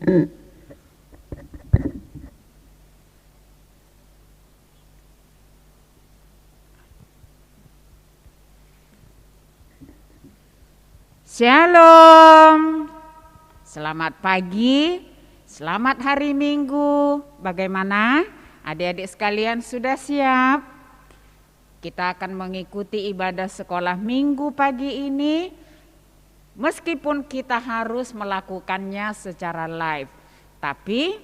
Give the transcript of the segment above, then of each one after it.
Shalom, selamat pagi, selamat hari Minggu. Bagaimana adik-adik sekalian, sudah siap? Kita akan mengikuti ibadah sekolah Minggu pagi ini, meskipun kita harus melakukannya secara live. Tapi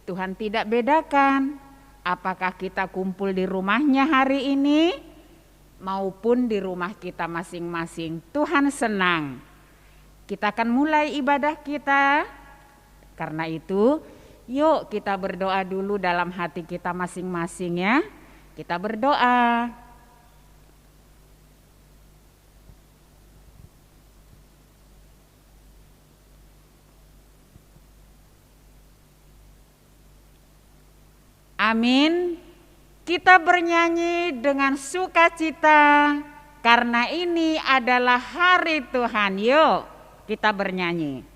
Tuhan tidak bedakan apakah kita kumpul di rumahnya hari ini maupun di rumah kita masing-masing. Tuhan senang. Kita akan mulai ibadah kita. Karena itu, yuk kita berdoa dulu dalam hati kita masing-masing ya. Kita berdoa. Amin. Kita bernyanyi dengan sukacita karena ini adalah hari Tuhan. Yuk kita bernyanyi.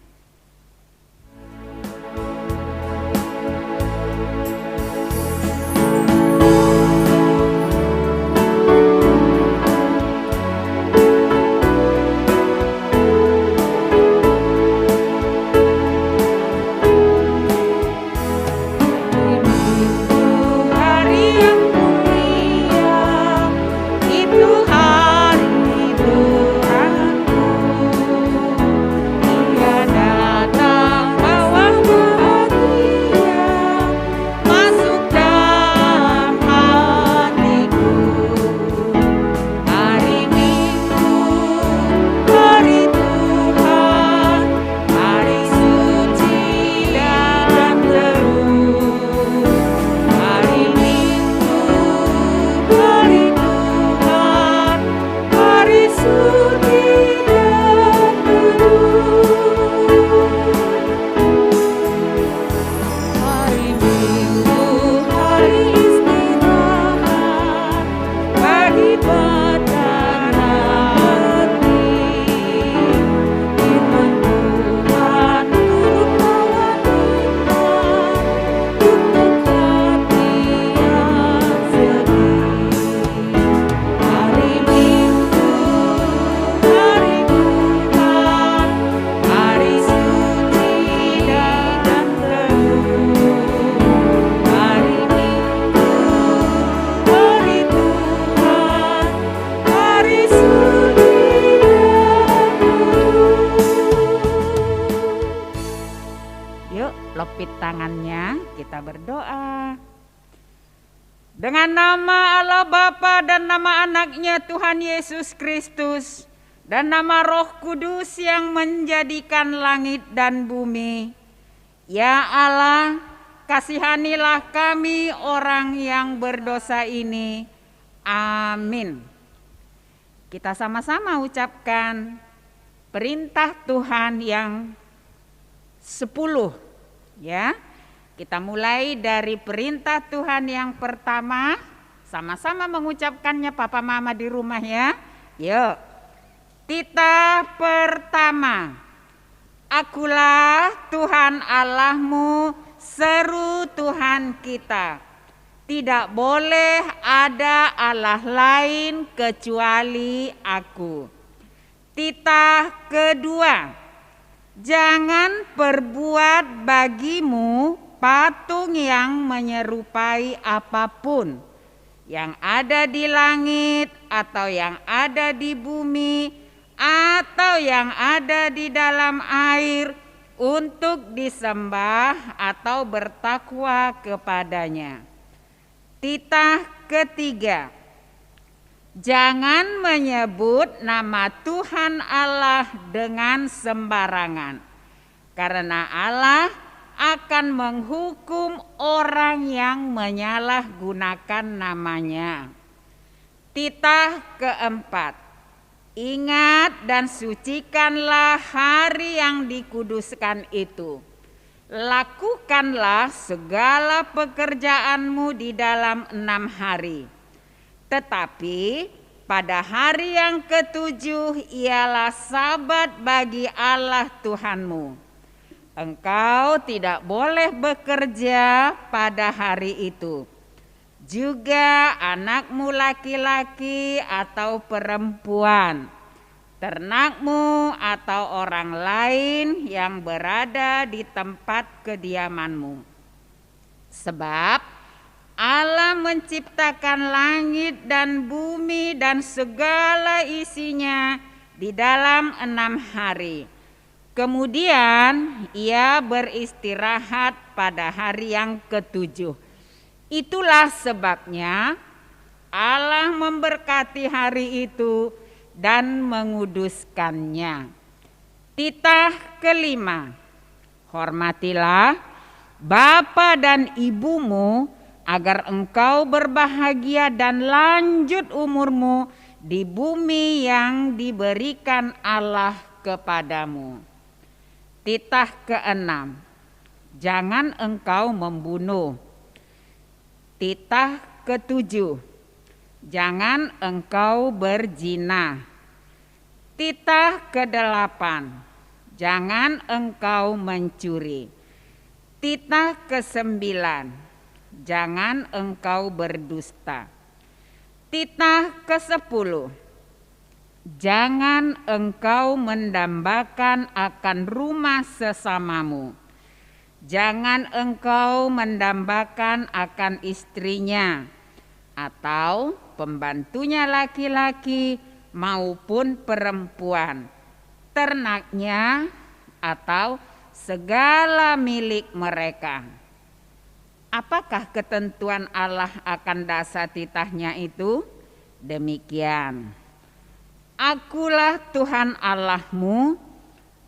Lopit tangannya, kita berdoa. Dengan nama Allah Bapa dan nama anaknya Tuhan Yesus Kristus dan nama Roh Kudus yang menjadikan langit dan bumi. Ya Allah, kasihanilah kami orang yang berdosa ini. Amin. Kita sama-sama ucapkan perintah Tuhan yang 10. Ya, kita mulai dari perintah Tuhan yang pertama, sama-sama mengucapkannya papa mama di rumah ya. Yuk, titah pertama. Akulah Tuhan Allahmu, seru Tuhan kita. Tidak boleh ada Allah lain kecuali aku. Titah kedua. Jangan perbuat bagimu patung yang menyerupai apapun yang ada di langit atau yang ada di bumi atau yang ada di dalam air untuk disembah atau bertakwa kepadanya. Titah ketiga. Jangan menyebut nama Tuhan Allah dengan sembarangan, karena Allah akan menghukum orang yang menyalahgunakan namanya. Titah keempat. Ingat dan sucikanlah hari yang dikuduskan itu. Lakukanlah segala pekerjaanmu di dalam 6 hari. Tetapi pada hari yang ke-7 ialah Sabat bagi Allah Tuhanmu. Engkau tidak boleh bekerja pada hari itu. Juga anakmu laki-laki atau perempuan, ternakmu atau orang lain yang berada di tempat kediamanmu. Sebab Allah menciptakan langit dan bumi dan segala isinya di dalam 6 hari. Kemudian ia beristirahat pada hari yang ke-7. Itulah sebabnya Allah memberkati hari itu dan menguduskannya. Titah kelima, hormatilah bapa dan ibumu agar engkau berbahagia dan lanjut umurmu di bumi yang diberikan Allah kepadamu. Titah keenam, jangan engkau membunuh. Titah ketujuh, jangan engkau berzina. Titah kedelapan, jangan engkau mencuri. Titah kesembilan, jangan engkau berdusta. Titah ke-10, jangan engkau mendambakan akan rumah sesamamu. Jangan engkau mendambakan akan istrinya atau pembantunya laki-laki maupun perempuan, ternaknya atau segala milik mereka. Apakah ketentuan Allah akan dasar titahnya itu? Demikian. Akulah Tuhan Allahmu,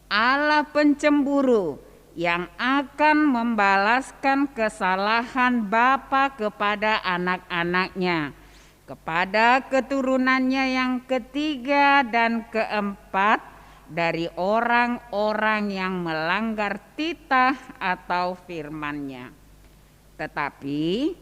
Allah pencemburu, yang akan membalaskan kesalahan bapa kepada anak-anaknya, kepada keturunannya yang ketiga dan keempat dari orang-orang yang melanggar titah atau firman-Nya. Tetapi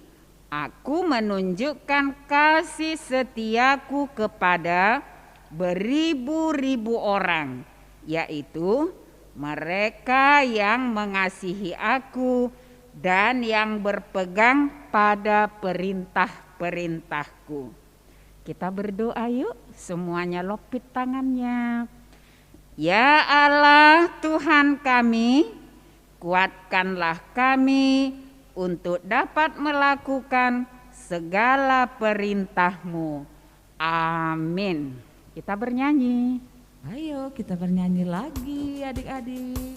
aku menunjukkan kasih setiaku kepada beribu-ribu orang, yaitu mereka yang mengasihi aku dan yang berpegang pada perintah-perintahku. Kita berdoa yuk, semuanya lopit tangannya. Ya Allah Tuhan kami, kuatkanlah kami untuk dapat melakukan segala perintah-Mu. Amin. Kita bernyanyi. Ayo kita bernyanyi lagi adik-adik.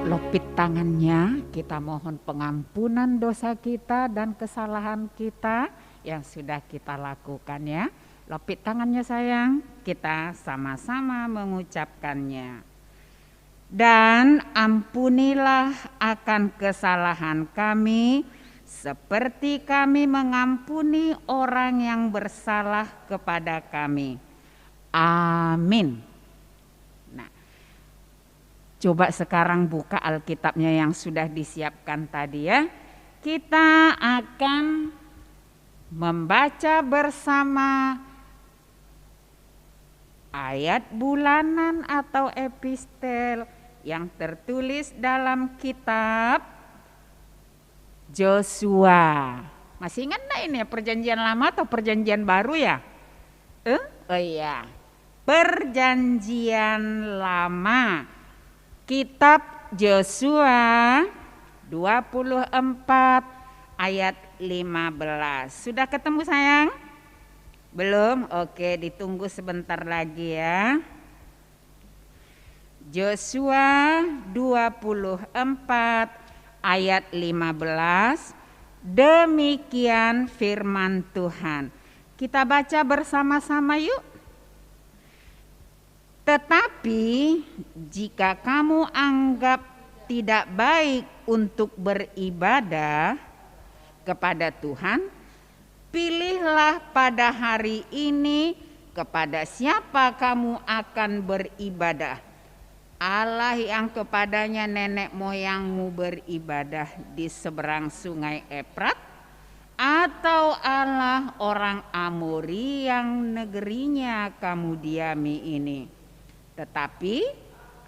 Lopit tangannya, kita mohon pengampunan dosa kita dan kesalahan kita yang sudah kita lakukan ya. Lopit tangannya sayang, kita sama-sama mengucapkannya. Dan ampunilah akan kesalahan kami seperti kami mengampuni orang yang bersalah kepada kami. Amin. Nah, coba sekarang buka Alkitabnya yang sudah disiapkan tadi ya. Kita akan membaca bersama ayat bulanan atau epistel yang tertulis dalam kitab Josua. Masih ingat enggak ini perjanjian lama atau perjanjian baru ya? Oh iya, perjanjian lama. Kitab Josua 24 ayat 15. Sudah ketemu sayang? Belum? Oke, ditunggu sebentar lagi ya. Josua 24 ayat 15. Demikian firman Tuhan. Kita baca bersama-sama yuk. Tetapi jika kamu anggap tidak baik untuk beribadah kepada Tuhan, pilihlah pada hari ini kepada siapa kamu akan beribadah. Allah yang kepadanya nenek moyangmu beribadah di seberang sungai Efrat, atau Allah orang Amori yang negerinya kamu diami ini. Tetapi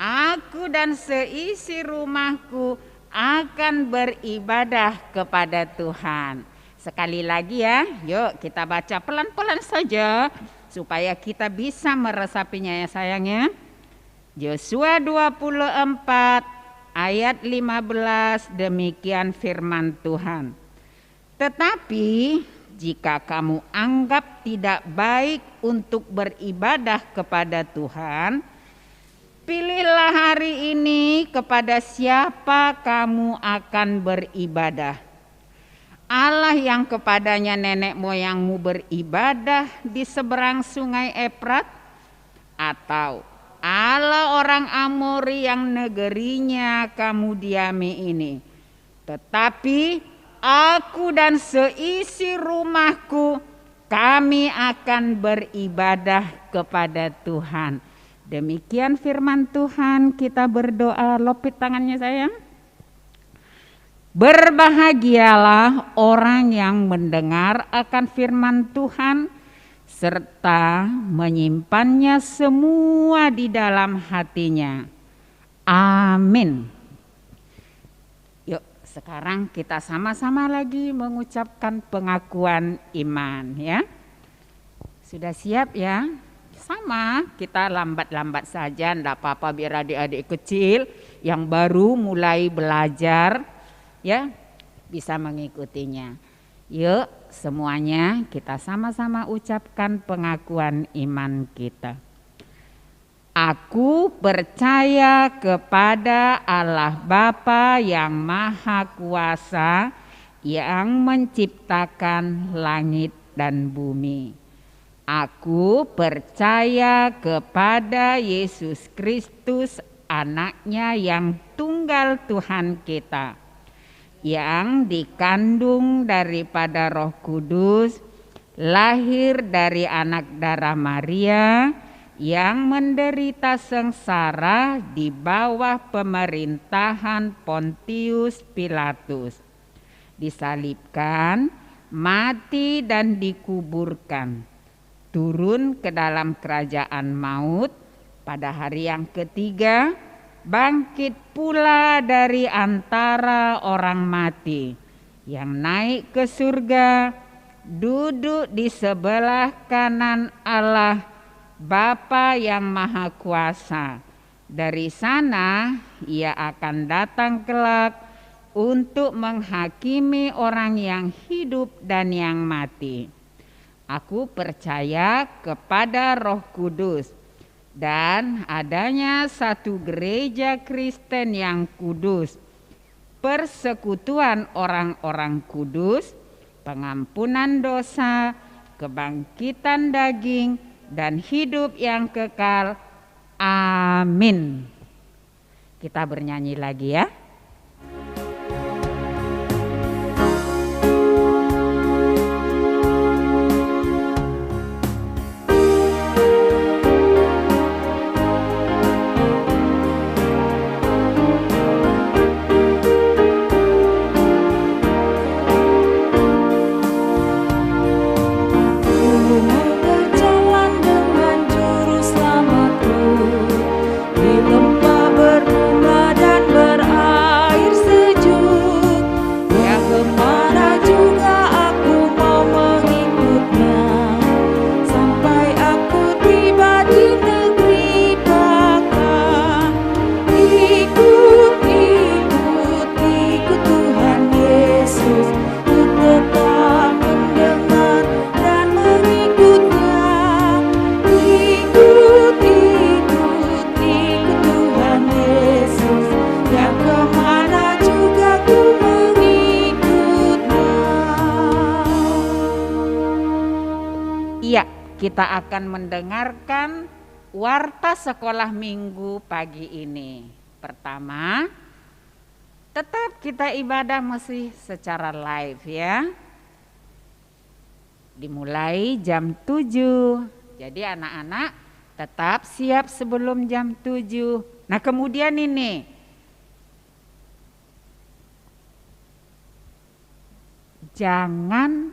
aku dan seisi rumahku akan beribadah kepada Tuhan. Sekali lagi ya, yuk kita baca pelan-pelan saja supaya kita bisa meresapinya ya sayangnya. Yosua 24 ayat 15, demikian firman Tuhan. Tetapi jika kamu anggap tidak baik untuk beribadah kepada Tuhan, pilihlah hari ini kepada siapa kamu akan beribadah. Allah yang kepadanya nenek moyangmu beribadah di seberang sungai Efrat, atau Allah orang Amori yang negerinya kamu diami ini. Tetapi aku dan seisi rumahku, kami akan beribadah kepada Tuhan. Demikian firman Tuhan. Kita berdoa, lopit tangannya sayang. Berbahagialah orang yang mendengar akan firman Tuhan serta menyimpannya semua di dalam hatinya. Amin. Yuk sekarang kita sama-sama lagi mengucapkan pengakuan iman ya. Sudah siap ya? Sama, kita lambat-lambat saja, enggak apa-apa biar adik-adik kecil yang baru mulai belajar ya bisa mengikutinya. Yuk semuanya kita sama-sama ucapkan pengakuan iman kita. Aku percaya kepada Allah Bapa yang Maha Kuasa yang menciptakan langit dan bumi. Aku percaya kepada Yesus Kristus, anaknya yang tunggal Tuhan kita, yang dikandung daripada Roh Kudus, lahir dari anak darah Maria, yang menderita sengsara di bawah pemerintahan Pontius Pilatus, disalibkan, mati dan dikuburkan, turun ke dalam kerajaan maut, pada hari yang ketiga bangkit pula dari antara orang mati, yang naik ke surga, duduk di sebelah kanan Allah Bapa yang Maha Kuasa. Dari sana ia akan datang kelak untuk menghakimi orang yang hidup dan yang mati. Aku percaya kepada Roh Kudus dan adanya satu gereja Kristen yang kudus, persekutuan orang-orang kudus, pengampunan dosa, kebangkitan daging, dan hidup yang kekal. Amin. Kita bernyanyi lagi ya. kita akan mendengarkan warta sekolah minggu pagi ini. Pertama, tetap kita ibadah masih secara live ya. Dimulai jam 7. Jadi anak-anak tetap siap sebelum jam 7. Nah kemudian ini, jangan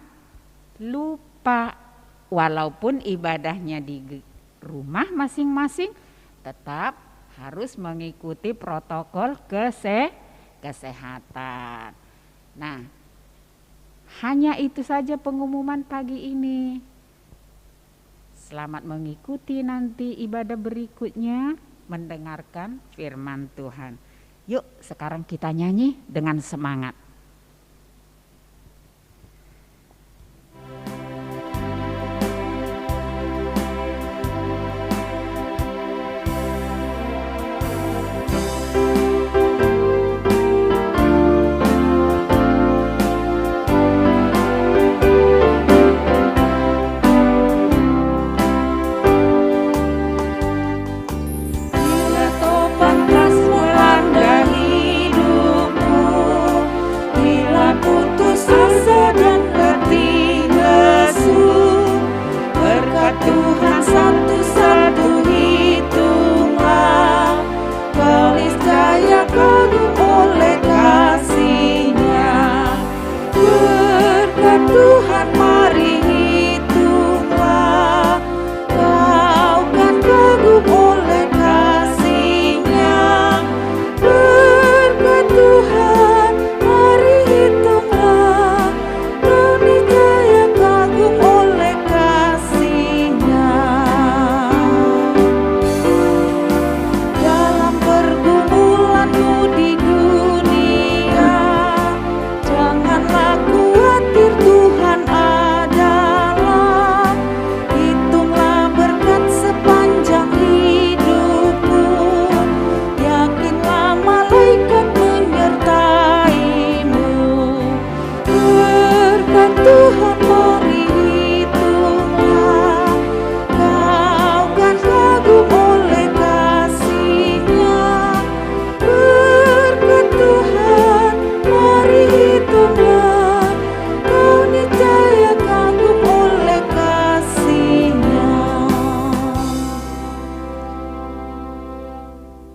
lupa walaupun ibadahnya di rumah masing-masing, tetap harus mengikuti protokol kesehatan. Nah, hanya itu saja pengumuman pagi ini. Selamat mengikuti nanti ibadah berikutnya, mendengarkan firman Tuhan. Yuk sekarang kita nyanyi dengan semangat.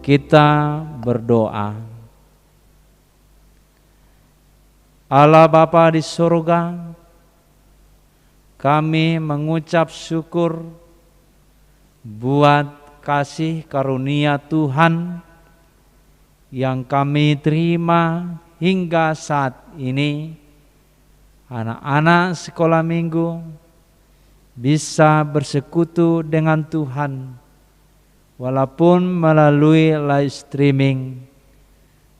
Kita berdoa. Allah Bapa di surga, kami mengucap syukur buat kasih karunia Tuhan yang kami terima hingga saat ini. Anak-anak sekolah minggu bisa bersekutu dengan Tuhan walaupun melalui live streaming.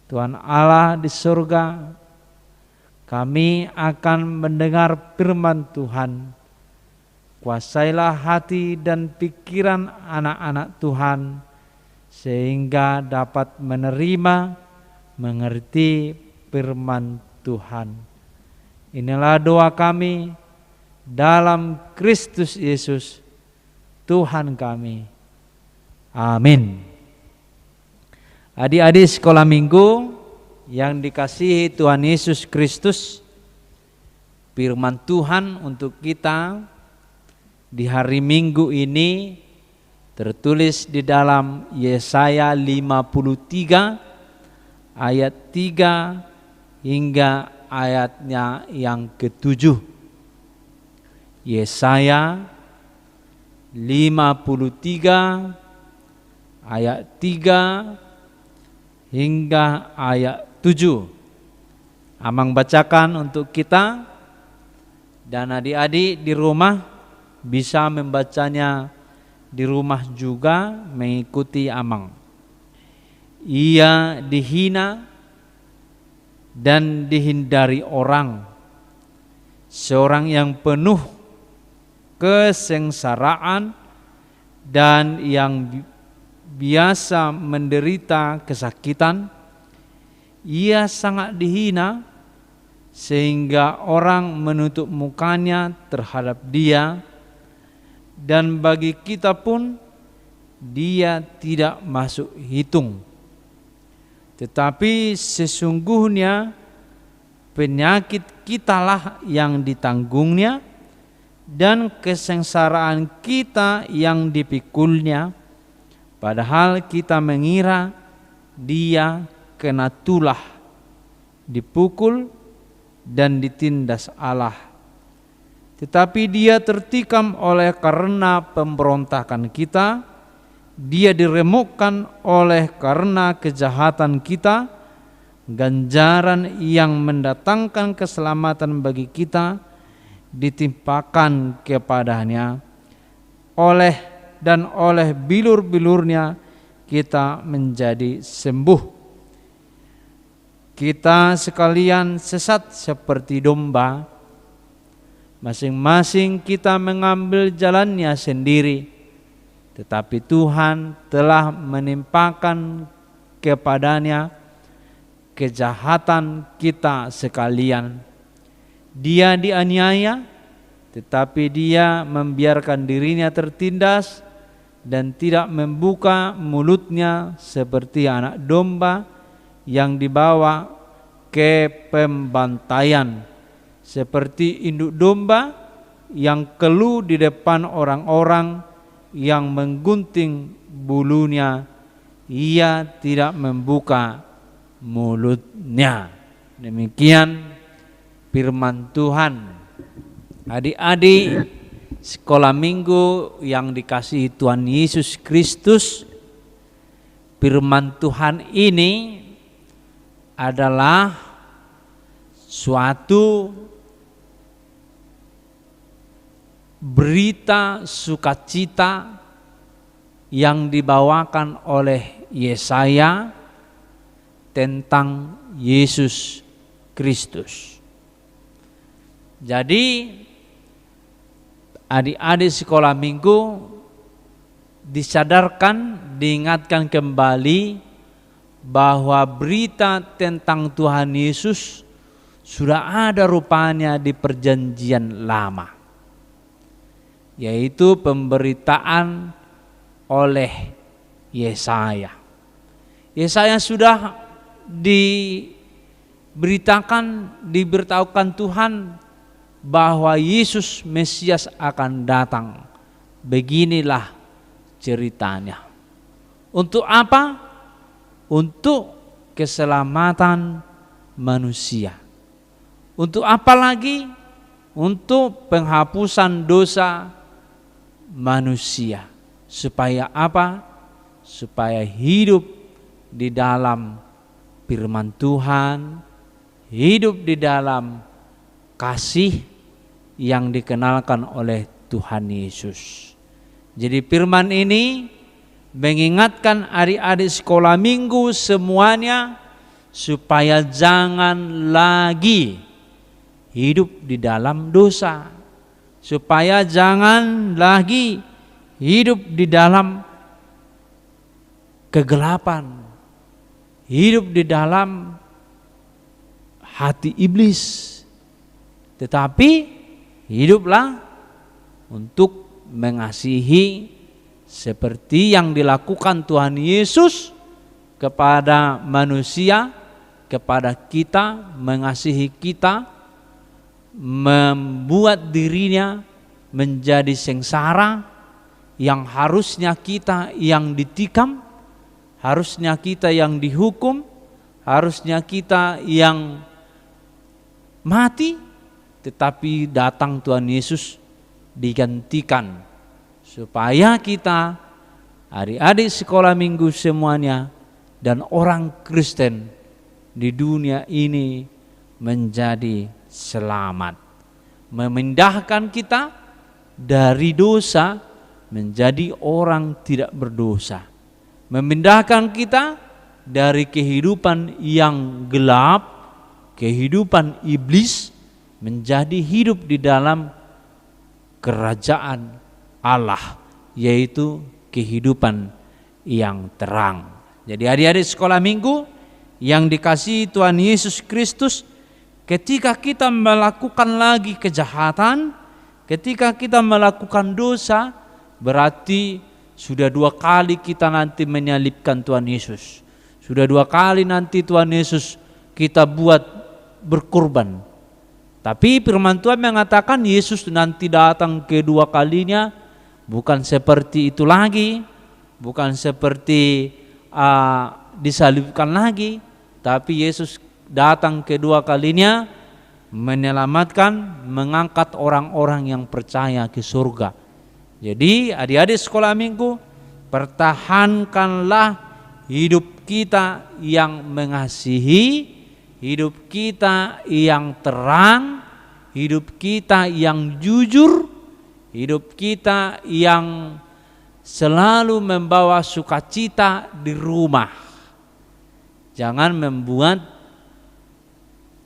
Tuhan Allah di surga, kami akan mendengar firman Tuhan. Kuasailah hati dan pikiran anak-anak Tuhan sehingga dapat menerima, mengerti firman Tuhan. Inilah doa kami dalam Kristus Yesus Tuhan kami. Amin. Adik-adik sekolah minggu yang dikasihi Tuhan Yesus Kristus, firman Tuhan untuk kita di hari Minggu ini tertulis di dalam Yesaya 53 ayat 3 hingga ayatnya yang ke-7. Yesaya 53 ayat 3 hingga ayat 7. Amang bacakan untuk kita, dan adik-adik di rumah bisa membacanya di rumah juga mengikuti Amang. Ia dihina dan dihindari orang, seorang yang penuh kesengsaraan dan yang biasa menderita kesakitan. Ia sangat dihina sehingga orang menutup mukanya terhadap dia. dan bagi kita pun Dia tidak masuk hitung. Tetapi sesungguhnya penyakit kitalah yang ditanggungnya dan kesengsaraan kita yang dipikulnya, padahal kita mengira Dia kena tulah, dipukul dan ditindas Allah. Tetapi Dia tertikam oleh karena pemberontakan kita, Dia diremukkan oleh karena kejahatan kita. Ganjaran yang mendatangkan keselamatan bagi kita ditimpakan kepadanya, oleh bilur-bilurnya kita menjadi sembuh. Kita sekalian sesat seperti domba, masing-masing kita mengambil jalannya sendiri, tetapi Tuhan telah menimpakan kepadanya kejahatan kita sekalian. Dia dianiaya, tetapi Dia membiarkan dirinya tertindas dan tidak membuka mulutnya seperti anak domba yang dibawa ke pembantaian, seperti induk domba yang keluh di depan orang-orang yang menggunting bulunya, Ia tidak membuka mulutnya. Demikian firman Tuhan. Adik-adik sekolah minggu yang dikasihi Tuhan Yesus Kristus, firman Tuhan ini adalah suatu berita sukacita yang dibawakan oleh Yesaya tentang Yesus Kristus. Jadi adik-adik sekolah minggu disadarkan, diingatkan kembali bahwa berita tentang Tuhan Yesus sudah ada rupanya di perjanjian lama, yaitu pemberitaan oleh Yesaya. Yesaya sudah diberitahukan Tuhan bahwa Yesus Mesias akan datang. Beginilah ceritanya. Untuk apa? Untuk keselamatan manusia. Untuk apa lagi? Untuk penghapusan dosa manusia. Supaya apa? Supaya hidup di dalam firman Tuhan, hidup di dalam kasih yang dikenalkan oleh Tuhan Yesus. Jadi firman ini mengingatkan adik-adik sekolah minggu semuanya supaya jangan lagi hidup di dalam dosa, supaya jangan lagi hidup di dalam kegelapan, hidup di dalam hati iblis, tetapi hiduplah untuk mengasihi seperti yang dilakukan Tuhan Yesus kepada manusia, kepada kita, mengasihi kita, membuat dirinya menjadi sengsara yang harusnya kita yang ditikam, harusnya kita yang dihukum, harusnya kita yang mati, tetapi datang Tuhan Yesus digantikan supaya kita, adik-adik sekolah minggu semuanya, dan orang Kristen di dunia ini menjadi selamat, memindahkan kita dari dosa menjadi orang tidak berdosa, memindahkan kita dari kehidupan yang gelap, kehidupan iblis, menjadi hidup di dalam kerajaan Allah, yaitu kehidupan yang terang. Jadi adik-adik sekolah minggu yang dikasihi Tuhan Yesus Kristus, ketika kita melakukan lagi kejahatan, ketika kita melakukan dosa, berarti sudah 2 kali kita nanti menyalibkan Tuhan Yesus. Sudah 2 kali nanti Tuhan Yesus kita buat berkorban. Tapi firman Tuhan mengatakan Yesus nanti datang kedua kalinya bukan seperti itu lagi, bukan seperti disalibkan lagi, tapi Yesus datang kedua kalinya menyelamatkan, mengangkat orang-orang yang percaya ke surga. Jadi adik-adik sekolah minggu, pertahankanlah hidup kita yang mengasihi, hidup kita yang terang, hidup kita yang jujur, hidup kita yang selalu membawa sukacita di rumah. Jangan membuat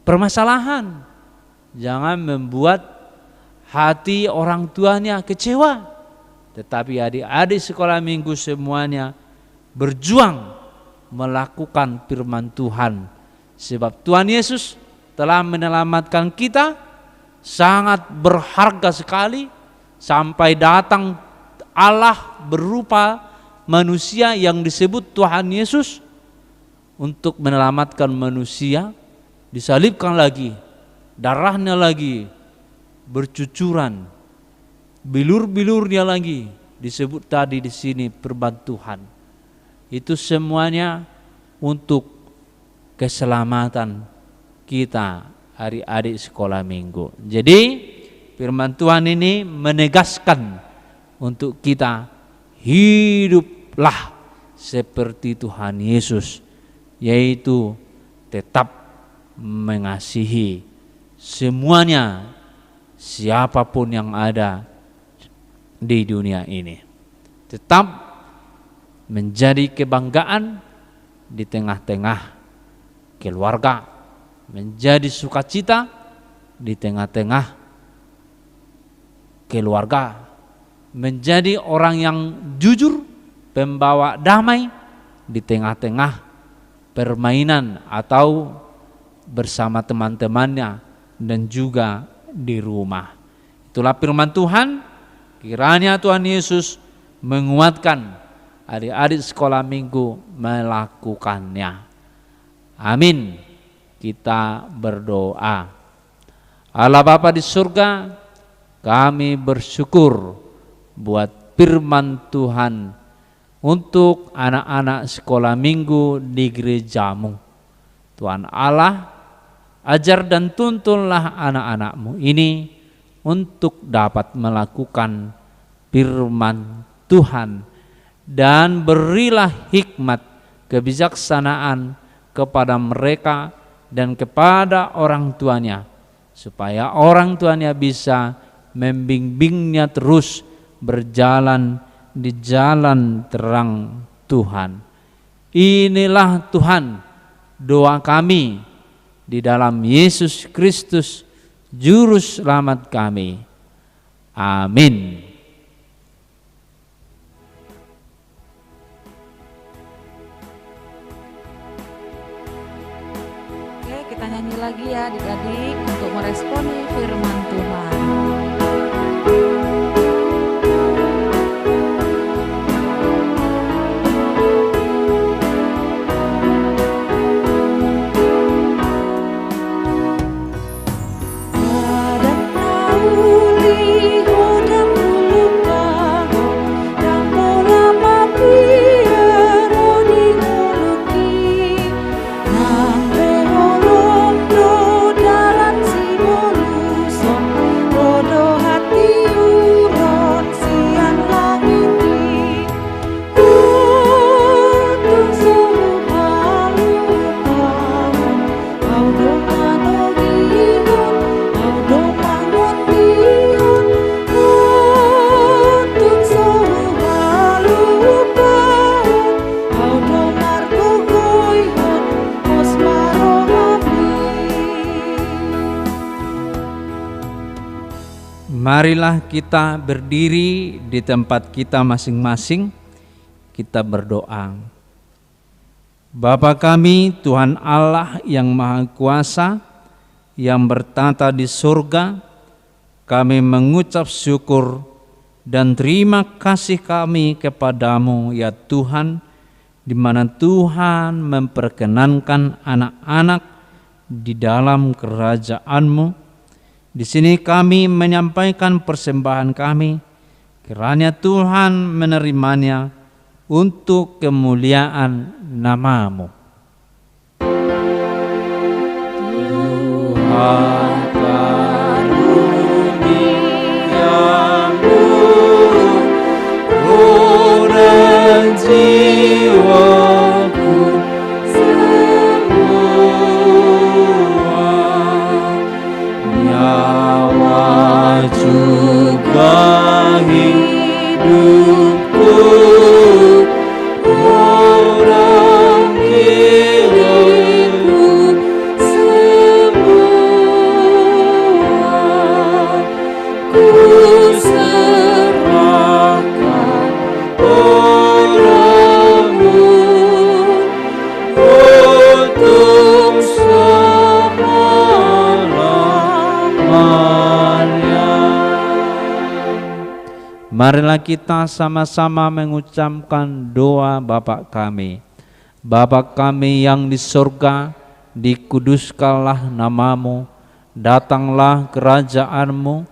permasalahan, jangan membuat hati orang tuanya kecewa. Tetapi adik-adik sekolah minggu semuanya berjuang melakukan firman Tuhan. Sebab Tuhan Yesus telah menyelamatkan kita, sangat berharga sekali, sampai datang Allah berupa manusia yang disebut Tuhan Yesus untuk menyelamatkan manusia, disalibkan lagi, darahnya lagi bercucuran, bilur-bilurnya lagi disebut tadi di sini perbantuhan. Itu semuanya untuk keselamatan kita adik-adik sekolah minggu. Jadi firman Tuhan ini menegaskan untuk kita hiduplah seperti Tuhan Yesus, yaitu tetap mengasihi semuanya, siapapun yang ada di dunia ini. Tetap menjadi kebanggaan di tengah-tengah keluarga, menjadi sukacita di tengah-tengah keluarga, menjadi orang yang jujur, pembawa damai di tengah-tengah permainan atau bersama teman-temannya dan juga di rumah. Itulah firman Tuhan. Kiranya Tuhan Yesus menguatkan adik-adik sekolah minggu melakukannya. Amin. Kita berdoa. Allah Bapa di surga, kami bersyukur buat firman Tuhan untuk anak-anak sekolah minggu di gerejamu. Tuhan Allah, ajar dan tuntunlah anak-anak-Mu ini untuk dapat melakukan firman Tuhan, dan berilah hikmat kebijaksanaan kepada mereka dan kepada orang tuanya, supaya orang tuanya bisa membimbingnya terus berjalan di jalan terang Tuhan. Inilah Tuhan doa kami di dalam Yesus Kristus Juru Selamat kami. Amin. Oke, kita nyanyi lagi ya adik-adik untuk meresponi firman Tuhan. Marilah kita berdiri di tempat kita masing-masing, kita berdoa. Bapa kami, Tuhan Allah yang Maha Kuasa, yang bertata di surga, kami mengucap syukur dan terima kasih kami kepadamu ya Tuhan, di mana Tuhan memperkenankan anak-anak di dalam kerajaan-Mu. Di sini kami menyampaikan persembahan kami, kiranya Tuhan menerimanya untuk kemuliaan nama-Mu. Tuhan karuniamu, roh dan jiwaku semua, nyawa juga hidupku, orang diriku semua, ku serahkan padamu untuk selama-lamanya. Marilah kita sama-sama mengucapkan doa Bapa kami. Bapa kami yang di surga, dikuduskanlah nama-Mu, datanglah kerajaan-Mu,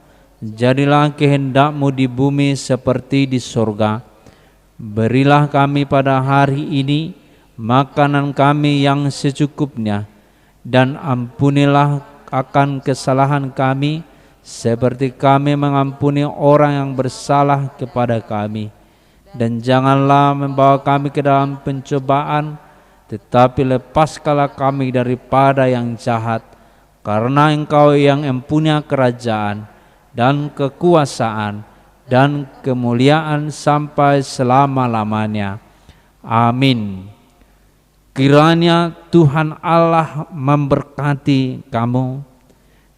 jadilah kehendak-Mu di bumi seperti di surga. Berilah kami pada hari ini makanan kami yang secukupnya, dan ampunilah akan kesalahan kami, seperti kami mengampuni orang yang bersalah kepada kami. Dan janganlah membawa kami ke dalam pencobaan, tetapi lepaskanlah kami daripada yang jahat, karena Engkau yang mempunyai kerajaan dan kekuasaan dan kemuliaan sampai selama-lamanya. Amin. Kiranya Tuhan Allah memberkati kamu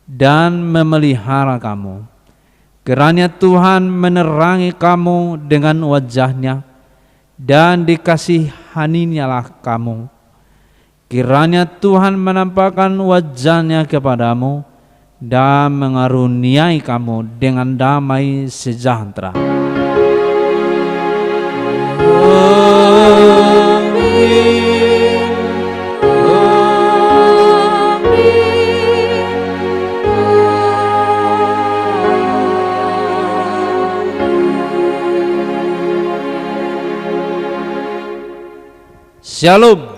dan memelihara kamu. Kiranya Tuhan menerangi kamu dengan wajah-Nya dan dikasihaninya kamu. Kiranya Tuhan menampakkan wajah-Nya kepadamu dan mengaruniai kamu dengan damai sejahtera. Shalom.